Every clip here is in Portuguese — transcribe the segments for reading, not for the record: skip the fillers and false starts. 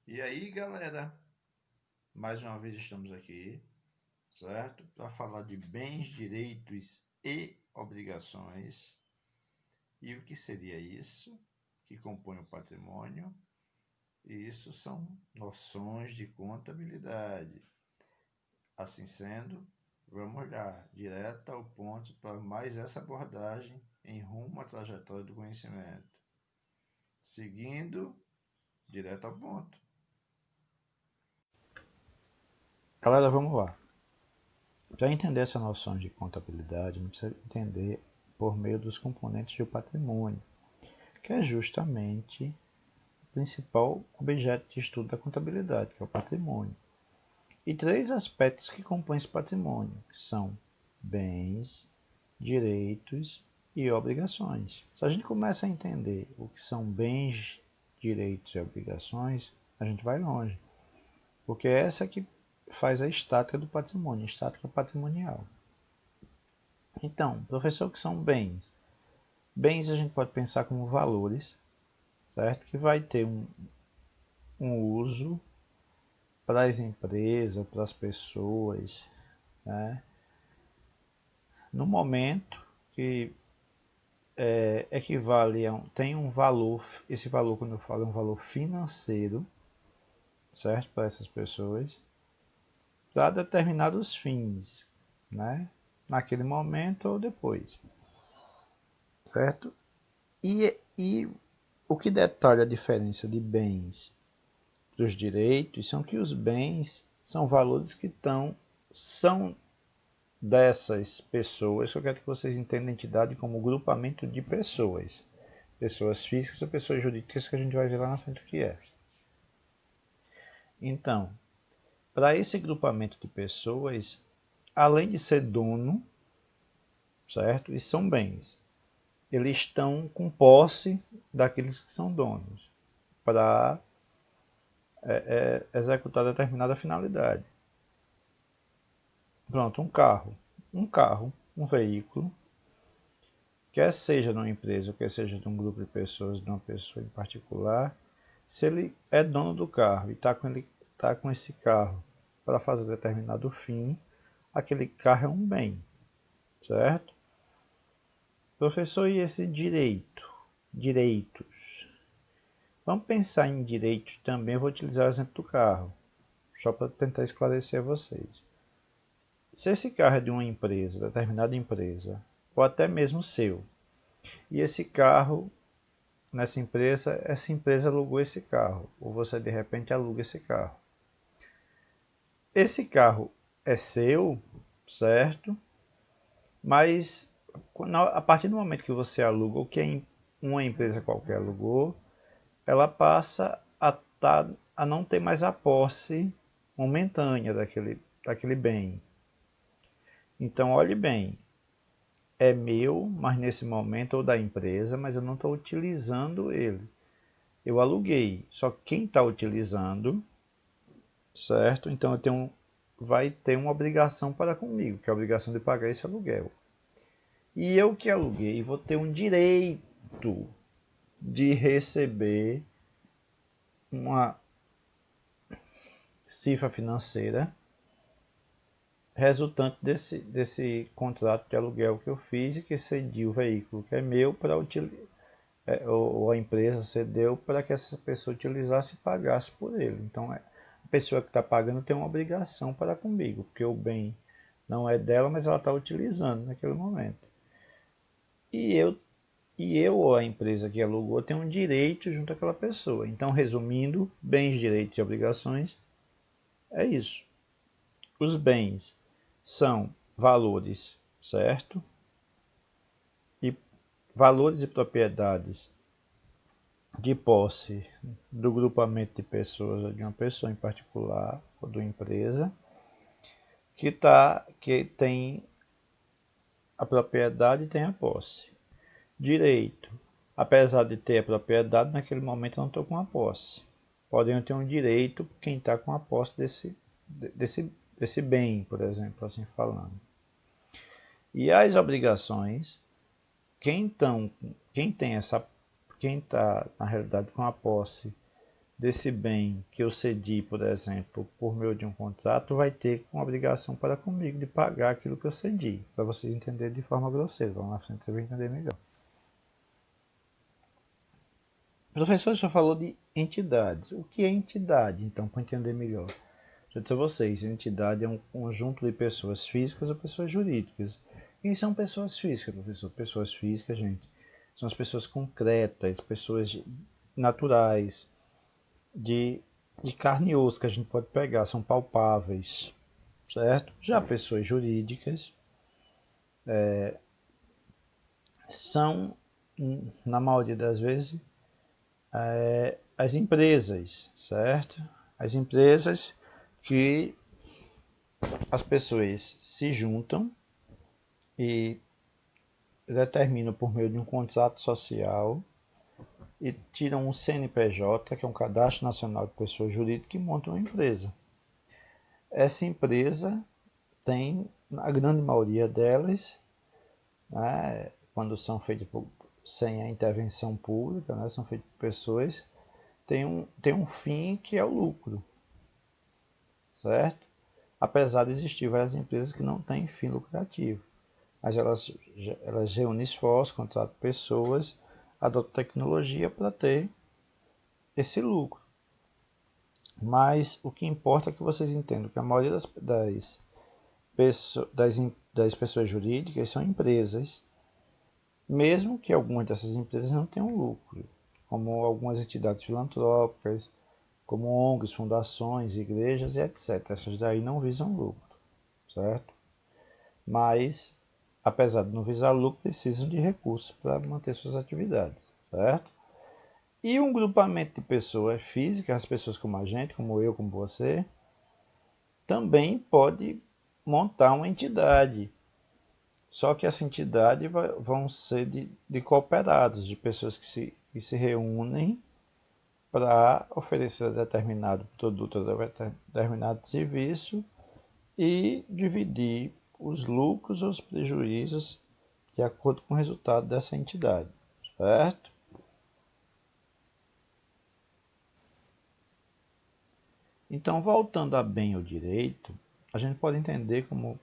E aí, galera, mais uma vez estamos aqui, certo? Para falar de bens, direitos e obrigações. E o que seria isso que compõe o patrimônio? E isso são noções de contabilidade. Assim sendo, vamos olhar direto ao ponto para mais essa abordagem em rumo à trajetória do conhecimento. Seguindo direto ao ponto. Galera, vamos lá. Para entender essa noção de contabilidade, a gente precisa entender por meio dos componentes do patrimônio, que é justamente o principal objeto de estudo da contabilidade, que é o patrimônio. E três aspectos que compõem esse patrimônio, que são bens, direitos e obrigações. Se a gente começa a entender o que são bens, direitos e obrigações, a gente vai longe, porque é essa que faz a estática do patrimônio, a estática patrimonial. Então, professor, o que são bens? Bens a gente pode pensar como valores, certo? Que vai ter um uso para as empresas, para as pessoas, né? No momento que equivale tem um valor, esse valor, quando eu falo, é um valor financeiro, certo? Para essas pessoas, para determinados fins, né? Naquele momento ou depois, certo? E o que detalha a diferença de bens dos direitos são que os bens são valores que são dessas pessoas, que eu quero que vocês entendam a entidade como grupamento de pessoas. Pessoas físicas ou pessoas jurídicas, que a gente vai ver lá na frente o que é. Então, para esse grupamento de pessoas, além de ser dono, certo? E são bens. Eles estão com posse daqueles que são donos para executar determinada finalidade. Pronto, um carro. Um veículo, quer seja de uma empresa, quer seja de um grupo de pessoas, de uma pessoa em particular, se ele é dono do carro e está com esse carro para fazer determinado fim, aquele carro é um bem, certo? Professor, e esse direito? Direitos. Vamos pensar em direitos também, eu vou utilizar o exemplo do carro, só para tentar esclarecer a vocês. Se esse carro é de uma empresa, determinada empresa, ou até mesmo seu, e esse carro essa empresa alugou esse carro, ou você de repente aluga esse carro. Esse carro é seu, certo? Mas a partir do momento que você aluga, ou que uma empresa qualquer alugou, ela passa a não ter mais a posse momentânea daquele bem. Então, olhe bem, é meu, mas nesse momento, ou da empresa, mas eu não estou utilizando ele. Eu aluguei, só que quem está utilizando, certo? Então vai ter uma obrigação para comigo, que é a obrigação de pagar esse aluguel. E eu que aluguei vou ter um direito de receber uma cifra financeira resultante desse contrato de aluguel que eu fiz e que cedi o veículo que é meu para utilizar, ou a empresa cedeu para que essa pessoa utilizasse e pagasse por ele. Então, a pessoa que está pagando tem uma obrigação para comigo, porque o bem não é dela, mas ela está utilizando naquele momento. E eu, ou a empresa que alugou tem um direito junto àquela pessoa. Então, resumindo, bens, direitos e obrigações é isso. Os bens são valores, certo? E valores e propriedades de posse do grupamento de pessoas, ou de uma pessoa em particular, ou de uma empresa, que tem a propriedade e tem a posse. Direito. Apesar de ter a propriedade, naquele momento eu não estou com a posse. Podem ter um direito quem está com a posse desse bem, por exemplo, assim falando. E as obrigações, quem, tão, quem tem essa, quem está na realidade com a posse desse bem que eu cedi, por exemplo, por meio de um contrato, vai ter uma obrigação para comigo de pagar aquilo que eu cedi, para vocês entenderem de forma grosseira. Lá na frente você vai entender melhor. O professor já falou de entidades. O que é entidade, então, para entender melhor? Já disse a vocês, entidade é um conjunto de pessoas físicas ou pessoas jurídicas. Quem são pessoas físicas, professor? Pessoas físicas, gente, são as pessoas concretas, pessoas naturais, de, de carne e osso que a gente pode pegar, são palpáveis, certo? Já pessoas jurídicas são, na maioria das vezes, as empresas, certo? As empresas que as pessoas se juntam e determinam por meio de um contrato social e tiram um CNPJ, que é um Cadastro Nacional de Pessoa Jurídica, e montam uma empresa. Essa empresa tem, a grande maioria delas, né, quando são feitas sem a intervenção pública, né, são feitas por pessoas, tem um fim que é o lucro, certo? Apesar de existir várias empresas que não têm fim lucrativo, mas elas reúnem esforços, contratam pessoas, adotam tecnologia para ter esse lucro. Mas o que importa é que vocês entendam que a maioria das pessoas jurídicas são empresas, mesmo que algumas dessas empresas não tenham lucro, como algumas entidades filantrópicas, como ONGs, fundações, igrejas e etc. Essas daí não visam lucro, certo? Mas, apesar de não visar lucro, precisam de recursos para manter suas atividades, certo? E um grupamento de pessoas físicas, as pessoas como a gente, como eu, como você, também pode montar uma entidade. Só que essa entidade vão ser de cooperados, de pessoas que se reúnem para oferecer determinado produto, determinado serviço e dividir os lucros ou os prejuízos de acordo com o resultado dessa entidade, certo? Então, voltando a bem ou direito, a gente pode entender como,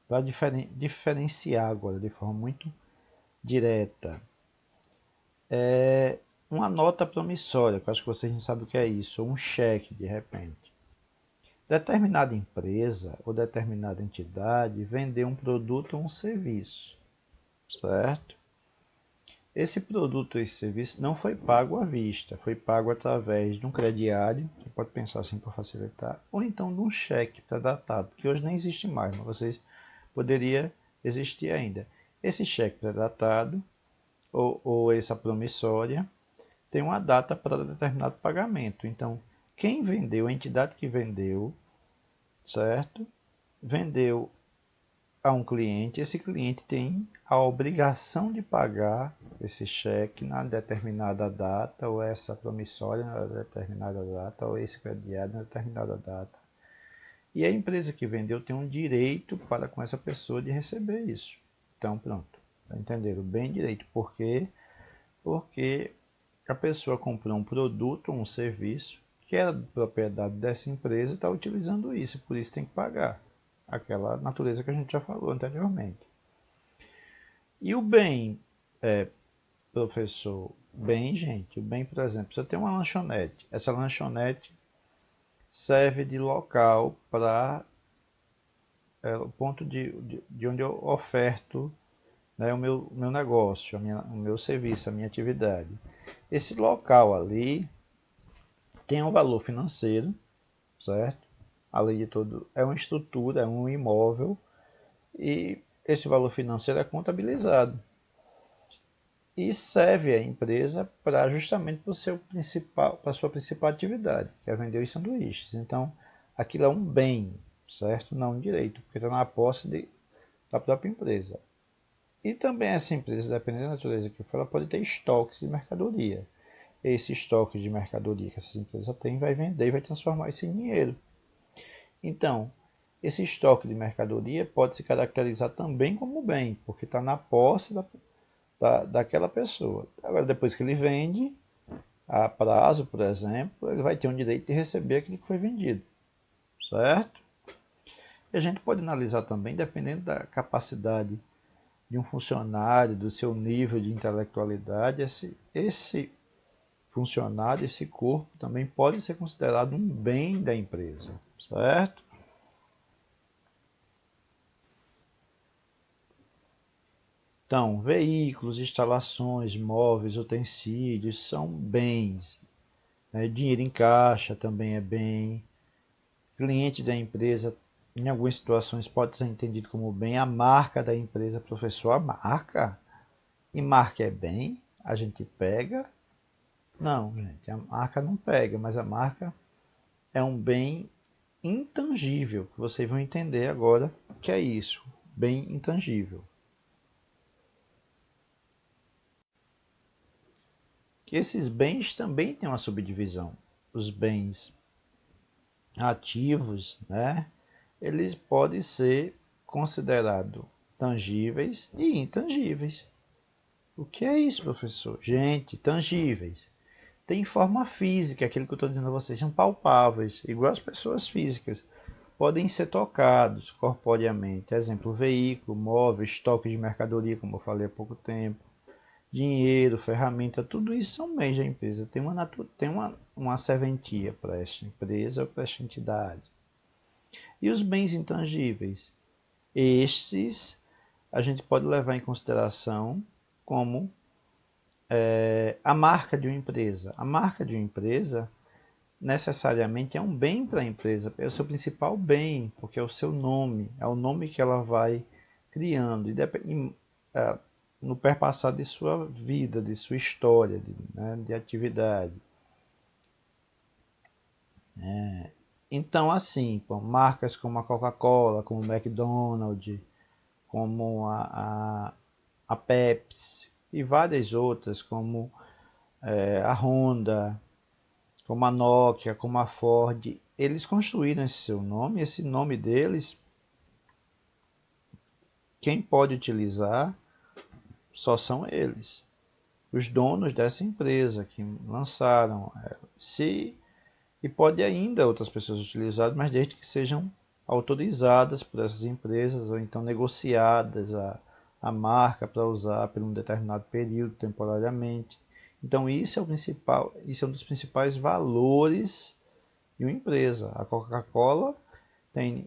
para diferenciar agora de forma muito direta, uma nota promissória, que eu acho que vocês não sabem o que é isso, ou um cheque de repente. Determinada empresa ou determinada entidade vendeu um produto ou um serviço, certo? Esse produto ou esse serviço não foi pago à vista, foi pago através de um crediário, você pode pensar assim para facilitar, ou então de um cheque pré-datado, que hoje nem existe mais, mas vocês poderia existir ainda. Esse cheque pré-datado ou essa promissória tem uma data para determinado pagamento. Então, quem vendeu, a entidade que vendeu, certo? Vendeu a um cliente, esse cliente tem a obrigação de pagar esse cheque na determinada data, ou essa promissória na determinada data, ou esse crediário na determinada data. E a empresa que vendeu tem um direito para com essa pessoa de receber isso. Então, pronto. Entenderam bem direito. Por quê? Porque a pessoa comprou um produto ou um serviço que era de propriedade dessa empresa e está utilizando isso, por isso tem que pagar. Aquela natureza que a gente já falou anteriormente. E o bem, professor? Bem, gente, o bem, por exemplo, você tem uma lanchonete. Essa lanchonete serve de local para o ponto de onde eu oferto, né, o meu negócio, o meu serviço, a minha atividade. Esse local ali tem um valor financeiro, certo? Além de tudo, é uma estrutura, é um imóvel e esse valor financeiro é contabilizado e serve à empresa para justamente para a sua principal atividade, que é vender os sanduíches. Então, aquilo é um bem, certo? Não um direito, porque está na posse da própria empresa. E também essa empresa, dependendo da natureza que for, ela pode ter estoques de mercadoria. Esse estoque de mercadoria que essa empresa tem vai vender e vai transformar isso em dinheiro. Então, esse estoque de mercadoria pode se caracterizar também como bem, porque está na posse daquela pessoa. Agora, depois que ele vende, a prazo, por exemplo, ele vai ter um direito de receber aquilo que foi vendido, certo? E a gente pode analisar também, dependendo da capacidade de um funcionário, do seu nível de intelectualidade, esse funcionário, esse corpo também pode ser considerado um bem da empresa, certo? Então, veículos, instalações, móveis, utensílios são bens, né? Dinheiro em caixa também é bem. Cliente da empresa, em algumas situações, pode ser entendido como bem. A marca da empresa, professor, a marca? E marca é bem? A gente pega? Não, gente, a marca não pega, mas a marca é um bem intangível, que vocês vão entender agora que é isso, bem intangível. Que esses bens também têm uma subdivisão. Os bens ativos, né? Eles podem ser considerados tangíveis e intangíveis. O que é isso, professor? Gente, tangíveis. Tem forma física, aquilo que eu estou dizendo a vocês, são palpáveis, igual as pessoas físicas. Podem ser tocados corporeamente. Exemplo, veículo, móvel, estoque de mercadoria, como eu falei há pouco tempo. Dinheiro, ferramenta, tudo isso são bens da empresa. Tem uma serventia para esta empresa ou para esta entidade. E os bens intangíveis? Estes a gente pode levar em consideração como a marca de uma empresa. A marca de uma empresa necessariamente é um bem para a empresa, é o seu principal bem, porque é o seu nome, é o nome que ela vai criando no perpassar de sua vida, de sua história, de atividade. Então, assim, marcas como a Coca-Cola, como o McDonald's, como a Pepsi e várias outras, como a Honda, como a Nokia, como a Ford, eles construíram esse nome deles, quem pode utilizar só são eles, os donos dessa empresa que lançaram. E pode ainda outras pessoas utilizar, mas desde que sejam autorizadas por essas empresas ou então negociadas a marca para usar por um determinado período temporariamente. Então isso é o principal, isso é um dos principais valores de uma empresa. A Coca-Cola tem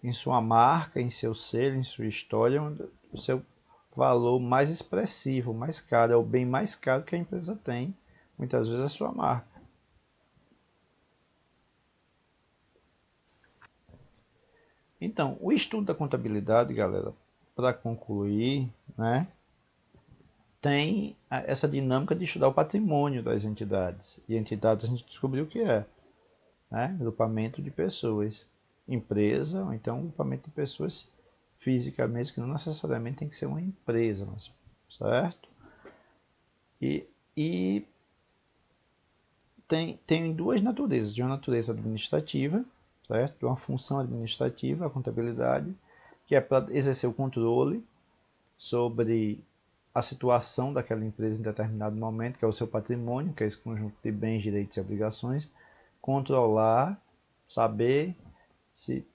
em sua marca, em seu selo, em sua história, o seu valor mais expressivo, mais caro, é o bem mais caro que a empresa tem, muitas vezes a sua marca. Então, o estudo da contabilidade, galera, para concluir, né, tem essa dinâmica de estudar o patrimônio das entidades. E entidades a gente descobriu o que é, né? Grupamento de pessoas. Empresa, ou então grupamento de pessoas físicas mesmo, que não necessariamente tem que ser uma empresa, certo? E tem duas naturezas, de uma natureza administrativa, certo? De uma função administrativa, a contabilidade, que é para exercer o controle sobre a situação daquela empresa em determinado momento, que é o seu patrimônio, que é esse conjunto de bens, direitos e obrigações, controlar, saber se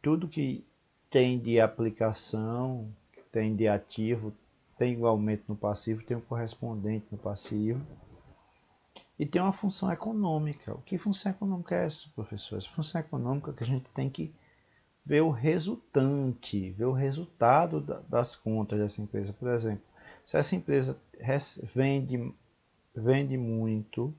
tudo que tem de aplicação, tem de ativo, tem igualmente no passivo, tem um correspondente no passivo. E tem uma função econômica. O que função econômica é essa, professor? Essa função econômica é que a gente tem que ver o resultante, ver o resultado das contas dessa empresa. Por exemplo, se essa empresa vende muito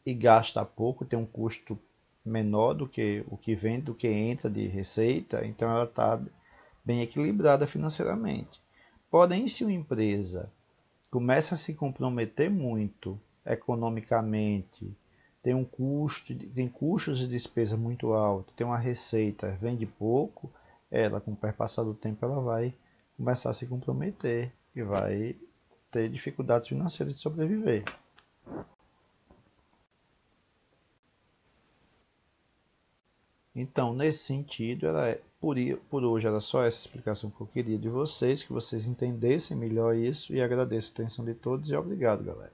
e gasta pouco, tem um custo menor do que o que vende, do que entra de receita, então ela está bem equilibrada financeiramente. Porém, se uma empresa começa a se comprometer muito economicamente, tem custos de despesa muito alto, tem uma receita, vende pouco, ela com o passar do tempo ela vai começar a se comprometer e vai ter dificuldades financeiras de sobreviver. Então, nesse sentido, por hoje era só essa explicação que eu queria de vocês, que vocês entendessem melhor isso, e agradeço a atenção de todos e obrigado, galera.